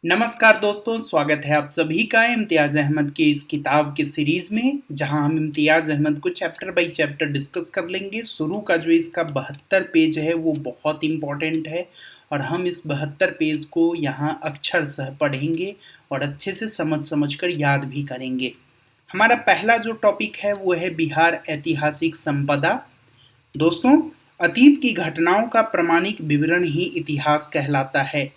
नमस्कार दोस्तों, स्वागत है आप सभी का इम्तियाज़ अहमद की इस किताब के सीरीज़ में, जहां हम इम्तियाज़ अहमद को चैप्टर बाय चैप्टर डिस्कस कर लेंगे। शुरू का जो इसका 72 पेज है वो बहुत इम्पॉर्टेंट है और हम इस 72 पेज को यहां अक्षरशः पढ़ेंगे और अच्छे से समझ समझ कर याद भी करेंगे। हमारा पहला जो टॉपिक है वो है बिहार ऐतिहासिक संपदा। दोस्तों, अतीत की घटनाओं का प्रामाणिक विवरण ही इतिहास कहलाता है।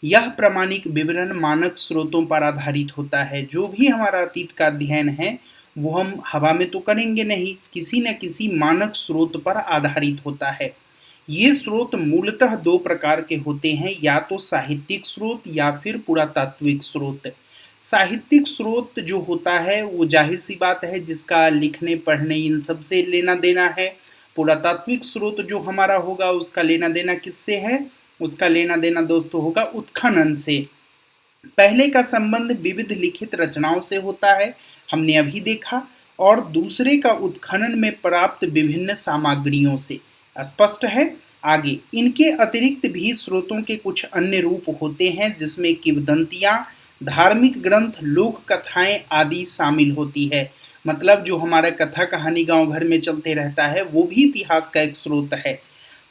यह प्रामाणिक विवरण मानक स्रोतों पर आधारित होता है। जो भी हमारा अतीत का अध्ययन है वो हम हवा में तो करेंगे नहीं, किसी न किसी मानक स्रोत पर आधारित होता है। ये स्रोत मूलतः दो प्रकार के होते हैं, या तो साहित्यिक स्रोत या फिर पुरातात्विक स्रोत। साहित्यिक स्रोत जो होता है वो जाहिर सी बात है जिसका लिखने पढ़ने इन सब से लेना देना है। पुरातात्विक स्रोत जो हमारा होगा उसका लेना देना किससे है? उसका लेना देना दोस्तों होगा उत्खनन से। पहले का संबंध विविध लिखित रचनाओं से होता है, हमने अभी देखा, और दूसरे का उत्खनन में प्राप्त विभिन्न सामग्रियों से। स्पष्ट है? आगे इनके अतिरिक्त भी स्रोतों के कुछ अन्य रूप होते हैं जिसमें किंवदंतियां, धार्मिक ग्रंथ, लोक कथाएं आदि शामिल होती है। मतलब जो हमारा कथा कहानी गांव घर में चलते रहता है वो भी इतिहास का एक स्रोत है,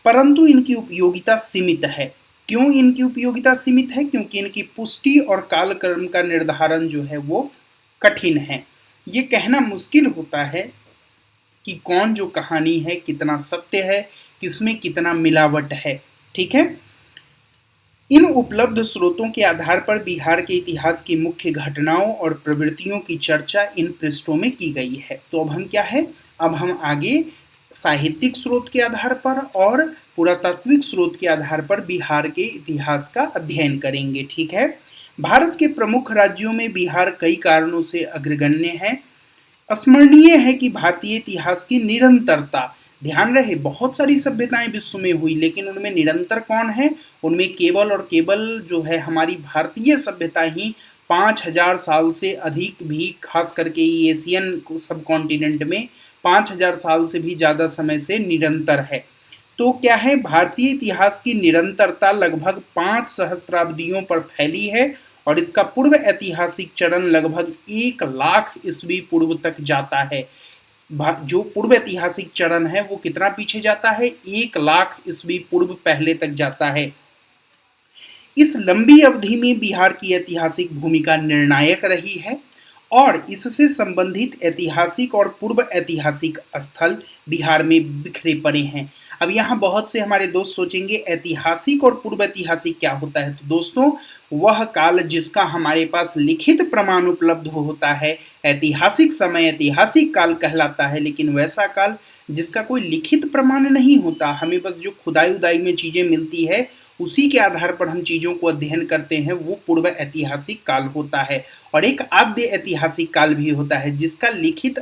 परंतु इनकी उपयोगिता सीमित है। क्यों इनकी उपयोगिता सीमित है? क्योंकि इनकी पुष्टि और कालक्रम का निर्धारण जो है वो कठिन है। ये कहना मुश्किल होता है कि कौन जो कहानी है कितना सत्य है, किसमें कितना मिलावट है। ठीक है, इन उपलब्ध स्रोतों के आधार पर बिहार के इतिहास की मुख्य घटनाओं और प्रवृत्तियों की चर्चा इन पृष्ठों में की गई है। तो अब हम क्या है, अब हम आगे साहित्यिक स्रोत के आधार पर और पुरातात्विक स्रोत के आधार पर बिहार के इतिहास का अध्ययन करेंगे। ठीक है, भारत के प्रमुख राज्यों में बिहार कई कारणों से अग्रगण्य है। स्मरणीय है कि भारतीय इतिहास की निरंतरता, ध्यान रहे बहुत सारी सभ्यताएं विश्व में हुई लेकिन उनमें निरंतर कौन है? उनमें केवल और केवल जो है हमारी भारतीय सभ्यता ही 5000 साल से अधिक भी, खास करके एशियन सब कॉन्टिनेंट में 5000 साल से भी ज़्यादा समय से निरंतर है। तो क्या है, भारतीय इतिहास की निरंतरता लगभग 5 सहस्त्राब्दियों पर फैली है और इसका पूर्व ऐतिहासिक चरण लगभग 1 लाख ईस्वी पूर्व तक जाता है। जो पूर्व ऐतिहासिक चरण है वो कितना पीछे जाता है? 1 लाख ईस्वी पूर्व पहले तक जाता है। इस लंबी अवधि में बिहार की ऐतिहासिक भूमिका निर्णायक रही है और इससे संबंधित ऐतिहासिक और पूर्व ऐतिहासिक स्थल बिहार में बिखरे पड़े हैं। अब यहाँ बहुत से हमारे दोस्त सोचेंगे ऐतिहासिक और पूर्व ऐतिहासिक क्या होता है? तो दोस्तों, वह काल जिसका हमारे पास लिखित प्रमाण उपलब्ध होता है, ऐतिहासिक समय ऐतिहासिक काल कहलाता है। लेकिन वैसा काल जिसका कोई लिखित प्रमाण नहीं होता, हमें बस जो खुदाई उदाई में चीज़ें मिलती है उसी के आधार पर हम चीज़ों को अध्ययन करते हैं, वो पूर्व ऐतिहासिक काल होता है। और एक आद्य ऐतिहासिक काल भी होता है जिसका लिखित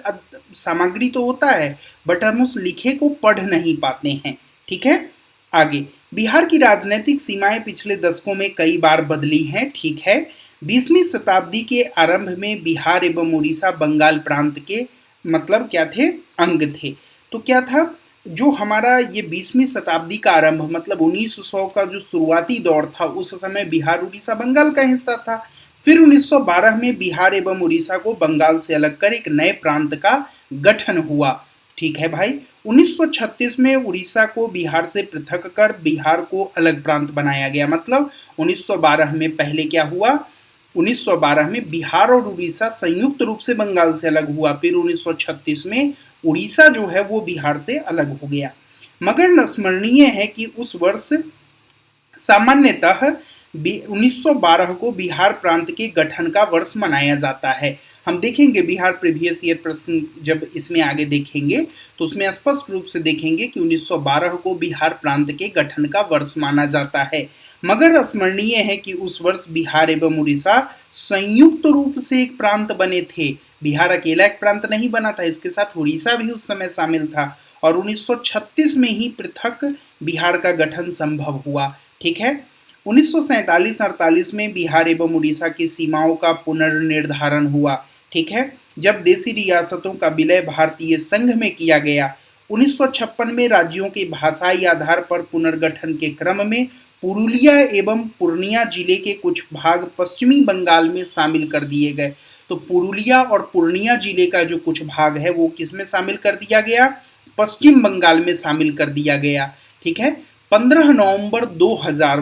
सामग्री तो होता है बट हम उस लिखे को पढ़ नहीं पाते हैं। ठीक है, आगे बिहार की राजनीतिक सीमाएं पिछले दशकों में कई बार बदली हैं। ठीक है, 20वीं शताब्दी के आरंभ में बिहार एवं उड़ीसा बंगाल प्रांत के मतलब क्या थे? अंग थे। तो क्या था, जो हमारा ये 20वीं शताब्दी का आरंभ मतलब 1900 का जो शुरुआती दौर था उस समय बिहार उड़ीसा बंगाल का हिस्सा था। फिर 1912 में बिहार एवं उड़ीसा को बंगाल से अलग कर एक नए प्रांत का गठन हुआ। ठीक है भाई, 1936 में उड़ीसा को बिहार से पृथक कर बिहार को अलग प्रांत बनाया गया। मतलब 1912 में पहले क्या हुआ, 1912 में बिहार और उड़ीसा संयुक्त रूप से बंगाल से अलग हुआ। फिर 1936 में उड़ीसा जो है वो बिहार से अलग हो गया। मगर स्मरणीय है कि उस वर्ष सामान्यतः 1912 को बिहार प्रांत के गठन का वर्ष मनाया जाता है। हम देखेंगे बिहार प्रीवियस ईयर प्रश्न जब इसमें आगे देखेंगे तो उसमें स्पष्ट रूप से देखेंगे कि 1912 को बिहार प्रांत के गठन का वर्ष माना जाता है। मगर स्मरणीय है कि उस वर्ष बिहार एवं उड़ीसा संयुक्त रूप से एक प्रांत बने थे। बिहार अकेला एक प्रांत नहीं बना था, इसके साथ उड़ीसा भी उस समय शामिल था और 1936 में ही पृथक बिहार का गठन संभव हुआ। ठीक है, 1947-48 में बिहार एवं उड़ीसा की सीमाओं का पुनर्निर्धारण हुआ। ठीक है, जब देशी रियासतों का विलय भारतीय संघ में किया गया। 1956 में राज्यों के भाषाई आधार पर पुनर्गठन के क्रम में पुरुलिया एवं पूर्णिया जिले के कुछ भाग पश्चिमी बंगाल में शामिल कर दिए गए। तो पुरुलिया और पूर्णिया जिले का जो कुछ भाग है वो किसमें शामिल कर दिया गया? पश्चिम बंगाल में शामिल कर दिया गया। ठीक है। 15 नवंबर 2000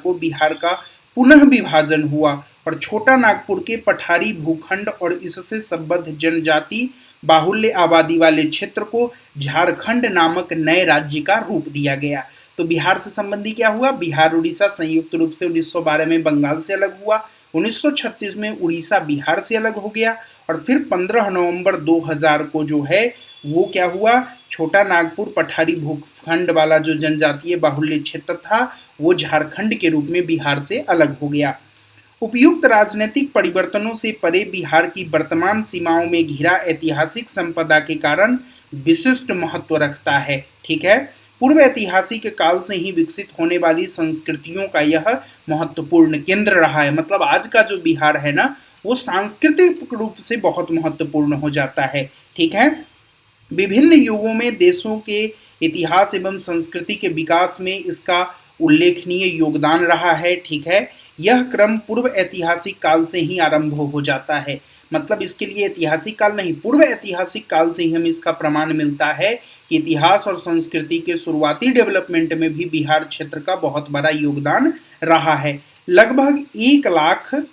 को बिहार का पुनः विभाजन हुआ और छोटा नागपुर के पठारी भूखंड और इससे संबद्ध जनजाति बाहुल्य आबादी वाले क्षेत्र को झारखंड नामक नए राज्य का रूप दिया गया। तो बिहार से संबंधी क्या हुआ? बिहार उड़ीसा संयुक्त रूप से 1912 में बंगाल से अलग हुआ, 1936 में उड़ीसा बिहार से अलग हो गया और फिर 15 नवंबर 2000 को जो है वो क्या हुआ? छोटा नागपुर पठारी भूखंड वाला जो जनजातीय बाहुल्य क्षेत्र था वो झारखंड के रूप में बिहार से अलग हो गया। उपयुक्त राजनीतिक परिवर्तनों से परे बिहार की वर्तमान सीमाओं में घिरा ऐतिहासिक संपदा के कारण विशिष्ट महत्व रखता है। ठीक है। पूर्व ऐतिहासिक काल से ही विकसित होने वाली संस्कृतियों का यह महत्वपूर्ण केंद्र रहा है। मतलब आज का जो बिहार है ना वो सांस्कृतिक रूप से बहुत महत्वपूर्ण हो जाता है। ठीक है। विभिन्न युगों में देशों के इतिहास एवं संस्कृति के विकास में इसका उल्लेखनीय योगदान रहा है। ठीक है। यह क्रम पूर्व ऐतिहासिक काल से ही आरंभ हो जाता है। मतलब इसके लिए ऐतिहासिक काल नहीं, पूर्व ऐतिहासिक काल से ही हमें इसका प्रमाण मिलता है कि इतिहास और संस्कृति के शुरुआती डेवलपमेंट में भी बिहार क्षेत्र का बहुत बड़ा योगदान रहा है। लगभग 1 लाख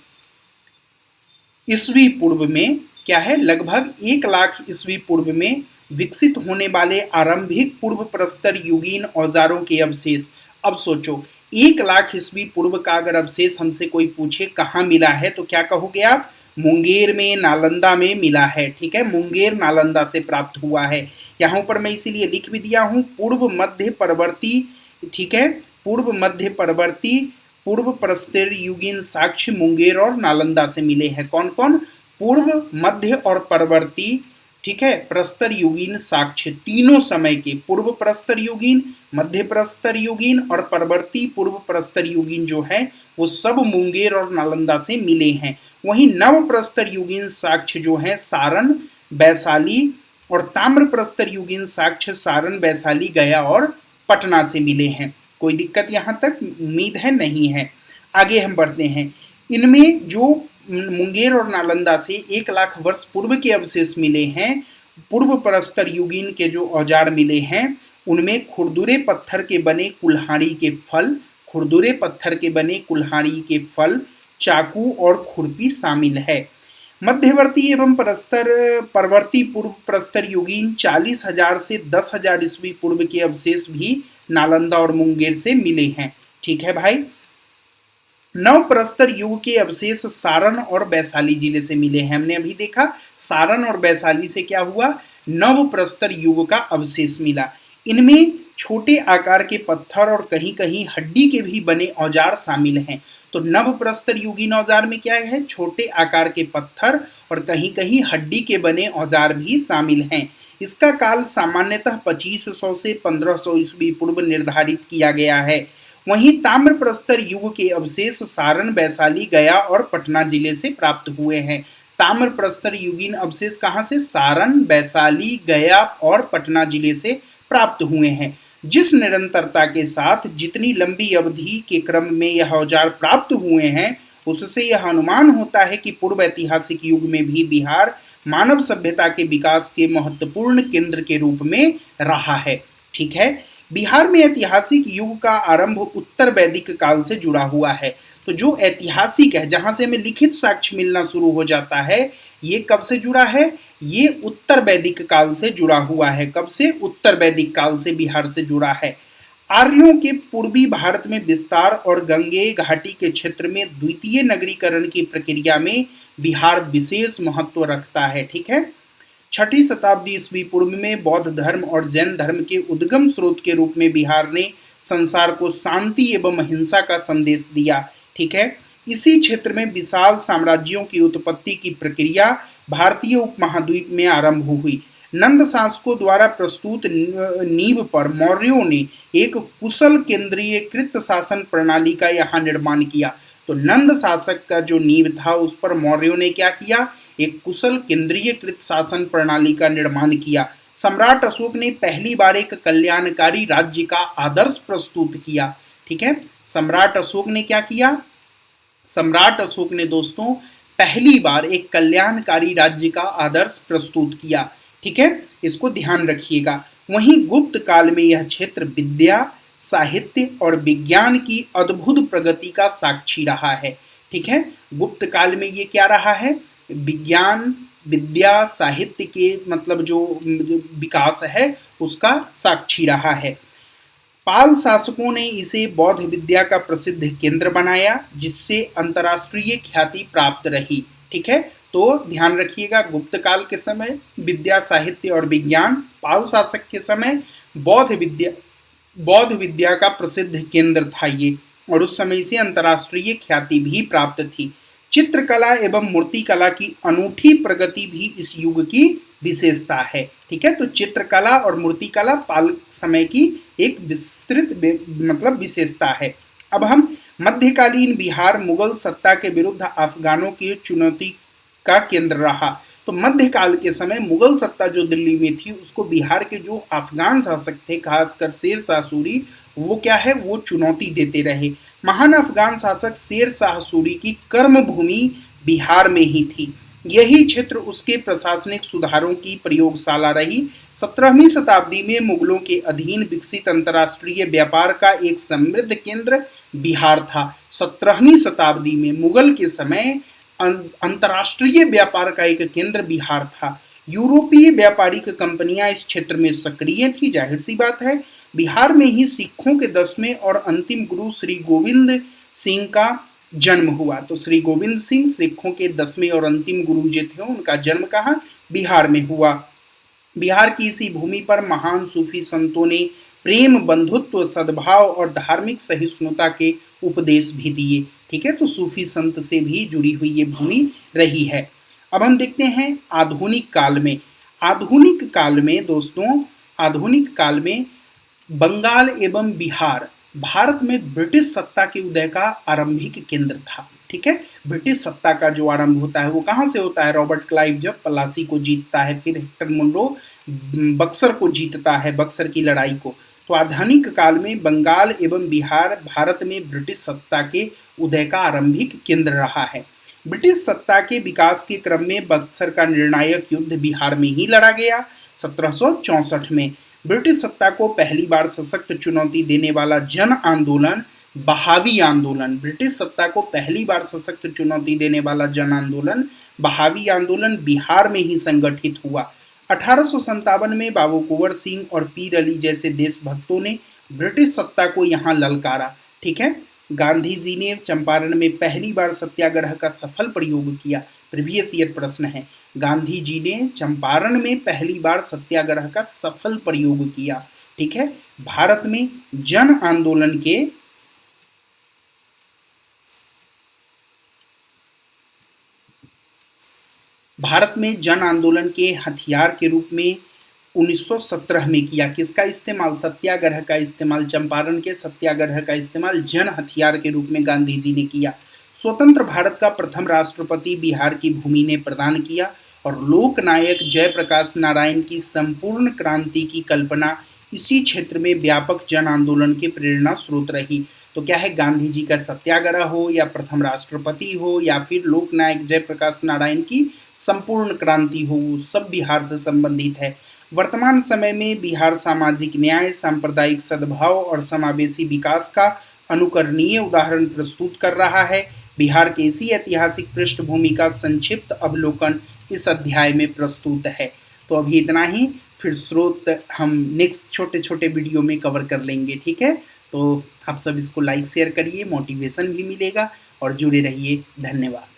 ईस्वी पूर्व में क्या है? लगभग 1 लाख ईस्वी पूर्व में विकसित होने वाले आरंभिक पूर्व प्रस्तर युगीन औजारों के अवशेष। अब सोचो 1 लाख ईस्वी पूर्व का अगर अवशेष हमसे कोई पूछे कहाँ मिला है तो क्या कहोगे आप? मुंगेर में, नालंदा में मिला है। ठीक है। मुंगेर नालंदा से प्राप्त हुआ है। यहाँ पर मैं इसीलिए लिख भी दिया हूँ पूर्व मध्य परवर्ती। ठीक है। पूर्व मध्य परवर्ती पूर्व प्रस्तर युगीन साक्ष्य मुंगेर और नालंदा से मिले हैं। कौन कौन? पूर्व मध्य और परवर्ती, ठीक है, प्रस्तर युगीन साक्ष्य तीनों समय के, पूर्व प्रस्तर युगीन, मध्य प्रस्तर युगीन और परवर्ती पूर्व प्रस्तर युगीन जो है वो सब मुंगेर और नालंदा से मिले हैं। वहीं नव प्रस्तर युगीन साक्ष्य जो है सारण, वैशाली और ताम्र प्रस्तर युगीन साक्ष्य सारण, वैशाली, गया और पटना से मिले हैं। कोई दिक्कत यहाँ तक? उम्मीद है नहीं है। आगे हम बढ़ते हैं। इनमें जो मुंगेर और नालंदा से 1 लाख वर्ष पूर्व के अवशेष मिले हैं, पूर्व प्रस्तर युगीन के जो औजार मिले हैं उनमें खुरदुरे पत्थर के बने कुल्हाड़ी के फल, खुरदुरे पत्थर के बने कुल्हाड़ी के फल, चाकू और खुरपी शामिल है। मध्यवर्ती एवं परवर्ती पूर्व प्रस्तर युगीन 40,000 से 10,000 ईस्वी पूर्व के अवशेष भी नालंदा और मुंगेर से मिले हैं। ठीक है भाई। नव प्रस्तर युग के अवशेष सारण और वैशाली जिले से मिले हैं। हमने अभी देखा सारण और वैशाली से क्या हुआ? नव प्रस्तर युग का अवशेष मिला। इनमें छोटे आकार के पत्थर और कहीं कहीं हड्डी के भी बने औजार शामिल हैं। तो नव प्रस्तर युगीन औजार में क्या है? छोटे आकार के पत्थर और कहीं कहीं हड्डी के बने औजार भी शामिल हैं। इसका काल सामान्यतः 2500 से 1500 ईस्वी पूर्व निर्धारित किया गया है। वहीं ताम्र प्रस्तर युग के अवशेष सारण, वैशाली, गया और पटना जिले से प्राप्त हुए हैं। ताम्र प्रस्तर युगीन अवशेष कहाँ से? सारण, वैशाली, गया और पटना जिले से प्राप्त हुए हैं। जिस निरंतरता के साथ जितनी लंबी अवधि के क्रम में यह औजार प्राप्त हुए हैं उससे यह अनुमान होता है कि पूर्व ऐतिहासिक युग में भी बिहार मानव सभ्यता के विकास के महत्वपूर्ण केंद्र के रूप में रहा है। ठीक है। बिहार में ऐतिहासिक युग का आरंभ उत्तर वैदिक काल से जुड़ा हुआ है। तो जो ऐतिहासिक है, जहां से हमें लिखित साक्ष्य मिलना शुरू हो जाता है, ये कब से जुड़ा है? ये उत्तर वैदिक काल से जुड़ा हुआ है। कब से? उत्तर वैदिक काल से बिहार से जुड़ा है। आर्यों के पूर्वी भारत में विस्तार और गंगे घाटी के क्षेत्र में द्वितीय नगरीकरण की प्रक्रिया में बिहार विशेष महत्व रखता है। ठीक है। 6ठी शताब्दी ईस्वी पूर्व में बौद्ध धर्म और जैन धर्म के उद्गम स्रोत के रूप में बिहार ने संसार को शांति एवं अहिंसा का संदेश दिया। ठीक है। इसी क्षेत्र में विशाल साम्राज्यों की उत्पत्ति की प्रक्रिया भारतीय उपमहाद्वीप में आरंभ हुई। नंद शासकों द्वारा प्रस्तुत नींव पर मौर्यों ने एक कुशल केंद्रीयकृत शासन प्रणाली का यहाँ निर्माण किया। तो नंद शासक का जो नींव था उस पर मौर्यों ने क्या किया? एक कुशल केंद्रीयकृत शासन प्रणाली का निर्माण किया। सम्राट अशोक ने पहली बार एक कल्याणकारी राज्य का आदर्श प्रस्तुत किया। ठीक है, सम्राट अशोक ने क्या किया? सम्राट अशोक ने दोस्तों पहली बार एक कल्याणकारी राज्य का आदर्श प्रस्तुत किया। ठीक है, इसको ध्यान रखिएगा। वहीं गुप्त काल में यह क्षेत्र विद्या, साहित्य और विज्ञान की अद्भुत प्रगति का साक्षी रहा है। ठीक है, गुप्त काल में ये क्या रहा है? विज्ञान, विद्या, साहित्य के मतलब जो विकास है उसका साक्षी रहा है। पाल शासकों ने इसे बौद्ध विद्या का प्रसिद्ध केंद्र बनाया, जिससे अंतर्राष्ट्रीय ख्याति प्राप्त रही। ठीक है, तो ध्यान रखिएगा, गुप्त काल के समय विद्या, साहित्य और विज्ञान, पाल शासक के समय बौद्ध विद्या का प्रसिद्ध केंद्र था ये, और उस समय से अंतर्राष्ट्रीय ख्याति भी प्राप्त थी। चित्रकला एवं मूर्तिकला की अनूठी प्रगति भी इस युग की विशेषता है। ठीक है, तो चित्रकला और मूर्तिकला पाल समय की एक विस्तृत मतलब विशेषता है। अब हम मध्यकालीन बिहार मुगल सत्ता के विरुद्ध अफगानों की चुनौती का केंद्र रहा। तो मध्यकाल के समय मुगल सत्ता जो दिल्ली में थी उसको बिहार के जो अफगान शासक थे, खासकर शेर शाह सूरी, वो क्या है, वो चुनौती देते रहे। महान अफगान शासक शेर शाह सूरी की कर्म भूमि बिहार में ही थी। यही क्षेत्र उसके प्रशासनिक सुधारों की प्रयोगशाला रही। 17वीं शताब्दी में मुगलों के अधीन विकसित अंतर्राष्ट्रीय व्यापार का एक समृद्ध केंद्र बिहार था। 17वीं शताब्दी में मुगल के समय अंतर्राष्ट्रीय व्यापार का एक केंद्र बिहार था। यूरोपीय व्यापारिक कंपनियां इस क्षेत्र में सक्रिय थी, जाहिर सी बात है। बिहार में ही सिखों के 10वें और अंतिम गुरु श्री गोविंद सिंह का जन्म हुआ। तो श्री गोविंद सिंह सिखों के 10वें और अंतिम गुरु जो थे उनका जन्म कहाँ? बिहार में हुआ। बिहार की इसी भूमि पर महान सूफी संतों ने प्रेम, बंधुत्व, सद्भाव और धार्मिक सहिष्णुता के उपदेश भी दिए। ठीक है, तो सूफी संत से भी जुड़ी हुई ये भूमि रही है। अब हम देखते हैं आधुनिक काल में। आधुनिक काल में दोस्तों, आधुनिक काल में बंगाल एवं बिहार भारत में ब्रिटिश सत्ता के उदय का आरंभिक केंद्र था। ठीक है, ब्रिटिश सत्ता का जो आरंभ होता है वो कहाँ से होता है? रॉबर्ट क्लाइव जब पलासी को जीतता है, फिर हेक्टर मुनरो बक्सर को जीतता है, बक्सर की लड़ाई को। तो आधुनिक काल में बंगाल एवं बिहार भारत में ब्रिटिश सत्ता के उदय का आरंभिक केंद्र रहा है। ब्रिटिश सत्ता के विकास के क्रम में बक्सर का निर्णायक युद्ध बिहार में ही लड़ा गया। 1764 में ब्रिटिश सत्ता को पहली बार सशक्त चुनौती देने वाला जन आंदोलन बहावी आंदोलन, ब्रिटिश सत्ता को पहली बार सशक्त चुनौती देने वाला जन आंदोलन बहावी आंदोलन बिहार में ही संगठित हुआ। 1857 में बाबू कुंवर सिंह और पीर अली जैसे देशभक्तों ने ब्रिटिश सत्ता को यहाँ ललकारा। ठीक है, गांधी जी ने चंपारण में पहली बार सत्याग्रह का सफल प्रयोग किया। प्रीवियस ईयर प्रश्न है, गांधी जी ने चंपारण में पहली बार सत्याग्रह का सफल प्रयोग किया। ठीक है, भारत में जन आंदोलन के हथियार के रूप में 1917 में किया। किसका इस्तेमाल? सत्याग्रह का इस्तेमाल, चंपारण के सत्याग्रह का इस्तेमाल जन हथियार के रूप में गांधी जी ने किया। स्वतंत्र भारत का प्रथम राष्ट्रपति बिहार की भूमि ने प्रदान किया और लोकनायक जयप्रकाश नारायण की संपूर्ण क्रांति की कल्पना इसी क्षेत्र में व्यापक जन आंदोलन के प्रेरणा स्रोत रही। तो क्या है, गांधी जी का सत्याग्रह हो या प्रथम राष्ट्रपति हो या फिर लोकनायक जयप्रकाश नारायण की संपूर्ण क्रांति हो, वो सब बिहार से संबंधित है। वर्तमान समय में बिहार सामाजिक न्याय, सांप्रदायिक सद्भाव और समावेशी विकास का अनुकरणीय उदाहरण प्रस्तुत कर रहा है। बिहार की इसी ऐतिहासिक पृष्ठभूमि का संक्षिप्त अवलोकन इस अध्याय में प्रस्तुत है। तो अभी इतना ही, फिर स्रोत हम नेक्स्ट छोटे छोटे वीडियो में कवर कर लेंगे। ठीक है, तो आप सब इसको लाइक शेयर करिए, मोटिवेशन भी मिलेगा और जुड़े रहिए। धन्यवाद।